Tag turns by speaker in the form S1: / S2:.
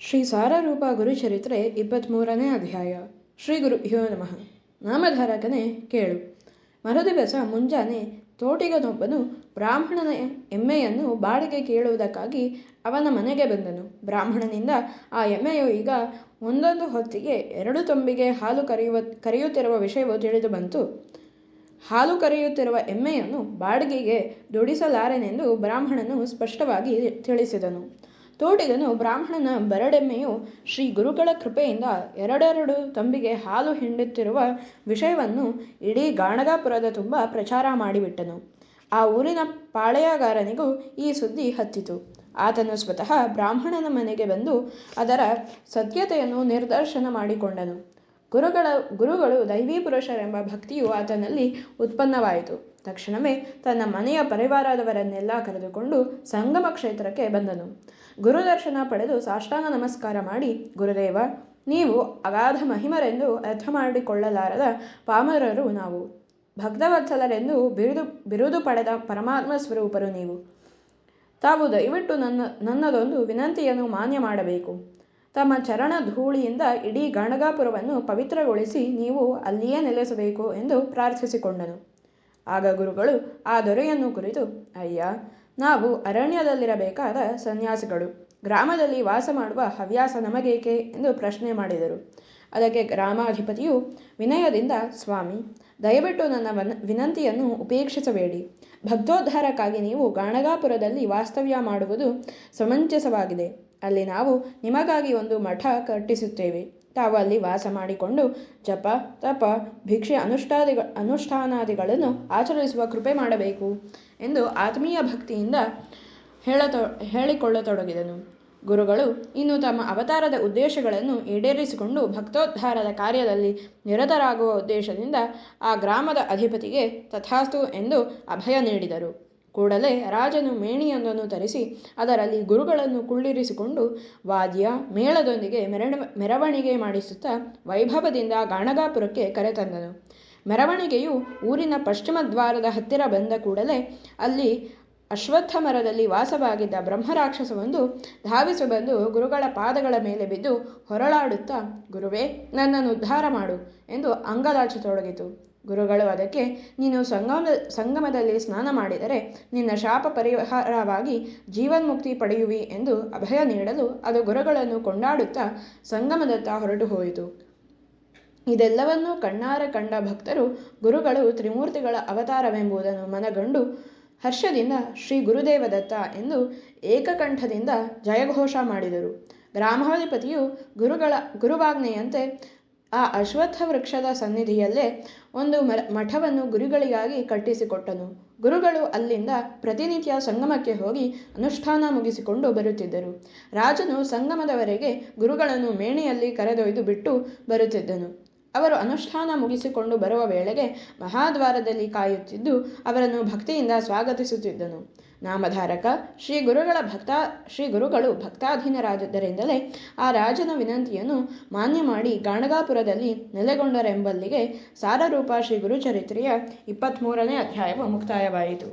S1: ಶ್ರೀ ಸಾರರೂಪ ಗುರುಚರಿತ್ರೆ 23ನೇ ಅಧ್ಯಾಯ. ಶ್ರೀ ಗುರುಭ್ಯೋ ನಮಃ. ನಾಮಧಾರಕನೇ ಕೇಳು. ಮರುದಿವಸ ಮುಂಜಾನೆ ತೋಟಿಗನೊಬ್ಬನು ಬ್ರಾಹ್ಮಣನ ಎಮ್ಮೆಯನ್ನು ಬಾಡಿಗೆ ಕೇಳುವುದಕ್ಕಾಗಿ ಅವನ ಮನೆಗೆ ಬಂದನು. ಬ್ರಾಹ್ಮಣನಿಂದ ಆ ಎಮ್ಮೆಯು ಈಗ ಒಂದೊಂದು ಹೊತ್ತಿಗೆ 2 ತೊಂಬಿಗೆ ಹಾಲು ಕರೆಯುತ್ತಿರುವ ವಿಷಯವು ತಿಳಿದು ಬಂತು. ಹಾಲು ಕರೆಯುತ್ತಿರುವ ಎಮ್ಮೆಯನ್ನು ಬಾಡಿಗೆಗೆ ದುಡಿಸಲಾರೆನೆಂದು ಬ್ರಾಹ್ಮಣನು ಸ್ಪಷ್ಟವಾಗಿ ತಿಳಿಸಿದನು. ತೋಟಿಗನು ಬ್ರಾಹ್ಮಣನ ಬರಡೆಮ್ಮೆಯು ಶ್ರೀ ಗುರುಗಳ ಕೃಪೆಯಿಂದ 2 ತಂಬಿಗೆ ಹಾಲು ಹಿಂಡುತ್ತಿರುವ ವಿಷಯವನ್ನು ಇಡೀ ಗಾಣಗಾಪುರದ ತುಂಬ ಪ್ರಚಾರ ಮಾಡಿಬಿಟ್ಟನು. ಆ ಊರಿನ ಪಾಳೆಯಗಾರನಿಗೂ ಈ ಸುದ್ದಿ ಹತ್ತಿತು. ಆತನು ಸ್ವತಃ ಬ್ರಾಹ್ಮಣನ ಮನೆಗೆ ಬಂದು ಅದರ ಸತ್ಯತೆಯನ್ನು ನಿರ್ದರ್ಶನ ಮಾಡಿಕೊಂಡನು. ಗುರುಗಳು ದೈವೀ ಪುರುಷರೆಂಬ ಭಕ್ತಿಯು ಆತನಲ್ಲಿ ಉತ್ಪನ್ನವಾಯಿತು. ತಕ್ಷಣವೇ ತನ್ನ ಮನೆಯ ಪರಿವಾರದವರನ್ನೆಲ್ಲ ಕರೆದುಕೊಂಡು ಸಂಗಮ ಕ್ಷೇತ್ರಕ್ಕೆ ಬಂದನು. ಗುರುದರ್ಶನ ಪಡೆದು ಸಾಷ್ಟಾಂಗ ನಮಸ್ಕಾರ ಮಾಡಿ, ಗುರುದೇವ, ನೀವು ಅಗಾಧ ಮಹಿಮರೆಂದು ಅರ್ಥ ಮಾಡಿಕೊಳ್ಳಲಾರದ ಪಾಮರರು ನಾವು. ಭಕ್ತವತ್ಸಲರೆಂದು ಬಿರುದು ಪಡೆದ ಪರಮಾತ್ಮ ಸ್ವರೂಪರು ನೀವು. ತಾವು ದಯವಿಟ್ಟು ನನ್ನದೊಂದು ವಿನಂತಿಯನ್ನು ಮಾನ್ಯ ಮಾಡಬೇಕು. ತಮ್ಮ ಚರಣ ಧೂಳಿಯಿಂದ ಇಡೀ ಗಾಣಗಾಪುರವನ್ನು ಪವಿತ್ರಗೊಳಿಸಿ ನೀವು ಅಲ್ಲಿಯೇ ನೆಲೆಸಬೇಕು ಎಂದು ಪ್ರಾರ್ಥಿಸಿಕೊಂಡನು. ಆಗ ಗುರುಗಳು ಆ ದೊರೆಯನ್ನು ಕುರಿತು, ಅಯ್ಯ, ನಾವು ಅರಣ್ಯದಲ್ಲಿರಬೇಕಾದ ಸನ್ಯಾಸಿಗಳು, ಗ್ರಾಮದಲ್ಲಿ ವಾಸ ಮಾಡುವ ಹವ್ಯಾಸ ನಮಗೇಕೆ ಎಂದು ಪ್ರಶ್ನೆ ಮಾಡಿದರು. ಅದಕ್ಕೆ ಗ್ರಾಮಾಧಿಪತಿಯು ವಿನಯದಿಂದ, ಸ್ವಾಮಿ, ದಯವಿಟ್ಟು ನನ್ನ ವಿನಂತಿಯನ್ನು ಉಪೇಕ್ಷಿಸಬೇಡಿ. ಭಕ್ತೋದ್ಧಾರಕ್ಕಾಗಿ ನೀವು ಗಾಣಗಾಪುರದಲ್ಲಿ ವಾಸ್ತವ್ಯ ಮಾಡುವುದು ಸಮಂಜಸವಾಗಿದೆ. ಅಲ್ಲಿ ನಾವು ನಿಮಗಾಗಿ ಒಂದು ಮಠ ಕಟ್ಟಿಸುತ್ತೇವೆ. ತಾವು ಅಲ್ಲಿ ವಾಸ ಮಾಡಿಕೊಂಡು ಜಪ, ತಪ, ಭಿಕ್ಷೆ ಅನುಷ್ಠಾನಾದಿಗಳನ್ನು ಆಚರಿಸುವ ಕೃಪೆ ಮಾಡಬೇಕು ಎಂದು ಆತ್ಮೀಯ ಭಕ್ತಿಯಿಂದ ಹೇಳಿಕೊಳ್ಳತೊಡಗಿದನು. ಗುರುಗಳು ಇನ್ನು ತಮ್ಮ ಅವತಾರದ ಉದ್ದೇಶಗಳನ್ನು ಈಡೇರಿಸಿಕೊಂಡು ಭಕ್ತೋದ್ಧಾರದ ಕಾರ್ಯದಲ್ಲಿ ನಿರತರಾಗುವ ಉದ್ದೇಶದಿಂದ ಆ ಗ್ರಾಮದ ಅಧಿಪತಿಗೆ ತಥಾಸ್ತು ಎಂದು ಅಭಯ ನೀಡಿದರು. ಕೂಡಲೇ ರಾಜನು ಮೇಣಿಯೊಂದನ್ನು ತರಿಸಿ ಅದರಲ್ಲಿ ಗುರುಗಳನ್ನು ಕುಳ್ಳಿರಿಸಿಕೊಂಡು ವಾದ್ಯ ಮೇಳದೊಂದಿಗೆ ಮೆರವಣಿಗೆ ಮಾಡಿಸುತ್ತಾ ವೈಭವದಿಂದ ಗಾಣಗಾಪುರಕ್ಕೆ ಕರೆತಂದನು. ಮೆರವಣಿಗೆಯು ಊರಿನ ಪಶ್ಚಿಮ ದ್ವಾರದ ಹತ್ತಿರ ಬಂದ ಕೂಡಲೇ ಅಲ್ಲಿ ಅಶ್ವತ್ಥ ಮರದಲ್ಲಿ ವಾಸವಾಗಿದ್ದ ಬ್ರಹ್ಮರಾಕ್ಷಸವೊಂದು ಧಾವಿಸಿ ಬಂದು ಗುರುಗಳ ಪಾದಗಳ ಮೇಲೆ ಬಿದ್ದು ಹೊರಳಾಡುತ್ತಾ, ಗುರುವೇ, ನನ್ನನ್ನು ಉದ್ಧಾರ ಮಾಡು ಎಂದು ಅಂಗಲಾಚತೊಡಗಿತು. ಗುರುಗಳು ಅದಕ್ಕೆ, ನೀನು ಸಂಗಮದಲ್ಲಿ ಸ್ನಾನ ಮಾಡಿದರೆ ನಿನ್ನ ಶಾಪ ಪರಿಹಾರವಾಗಿ ಜೀವನ್ಮುಕ್ತಿ ಪಡೆಯುವಿ ಎಂದು ಅಭಯ ನೀಡಲು ಅದು ಗುರುಗಳನ್ನು ಕೊಂಡಾಡುತ್ತಾ ಸಂಗಮದತ್ತ ಹೊರಟು ಹೋಯಿತು. ಇದೆಲ್ಲವನ್ನೂ ಕಣ್ಣಾರೆ ಕಂಡ ಭಕ್ತರು ಗುರುಗಳು ತ್ರಿಮೂರ್ತಿಗಳ ಅವತಾರವೆಂಬುದನ್ನು ಮನಗಂಡು ಹರ್ಷದಿಂದ ಶ್ರೀ ಗುರುದೇವದತ್ತ ಎಂದು ಏಕಕಂಠದಿಂದ ಜಯಘೋಷ ಮಾಡಿದರು. ಗ್ರಾಮಾಧಿಪತಿಯು ಗುರುವಾಜ್ಞೆಯಂತೆ ಆ ಅಶ್ವತ್ಥ ವೃಕ್ಷದ ಸನ್ನಿಧಿಯಲ್ಲೇ ಒಂದು ಮಠವನ್ನು ಗುರುಗಳಿಗಾಗಿ ಕಟ್ಟಿಸಿಕೊಟ್ಟನು. ಗುರುಗಳು ಅಲ್ಲಿಂದ ಪ್ರತಿನಿತ್ಯ ಸಂಗಮಕ್ಕೆ ಹೋಗಿ ಅನುಷ್ಠಾನ ಮುಗಿಸಿಕೊಂಡು ಬರುತ್ತಿದ್ದರು. ರಾಜನು ಸಂಗಮದವರೆಗೆ ಗುರುಗಳನ್ನು ಮೇಣಿಯಲ್ಲಿ ಕರೆದೊಯ್ದು ಬಿಟ್ಟು ಬರುತ್ತಿದ್ದನು. ಅವರು ಅನುಷ್ಠಾನ ಮುಗಿಸಿಕೊಂಡು ಬರುವ ವೇಳೆಗೆ ಮಹಾದ್ವಾರದಲ್ಲಿ ಕಾಯುತ್ತಿದ್ದು ಅವರನ್ನು ಭಕ್ತಿಯಿಂದ ಸ್ವಾಗತಿಸುತ್ತಿದ್ದನು. ನಾಮಧಾರಕ ಶ್ರೀ ಗುರುಗಳು ಭಕ್ತಾಧೀನರಾದ್ದರಿಂದಲೇ ಆ ರಾಜನ ವಿನಂತಿಯನ್ನು ಮಾನ್ಯ ಮಾಡಿ ಗಾಣಗಾಪುರದಲ್ಲಿ ನೆಲೆಗೊಂಡರೆಂಬಲ್ಲಿಗೆ ಸಾರರೂಪ ಶ್ರೀ ಗುರುಚರಿತ್ರೆಯ 23ನೇ ಅಧ್ಯಾಯವು ಮುಕ್ತಾಯವಾಯಿತು.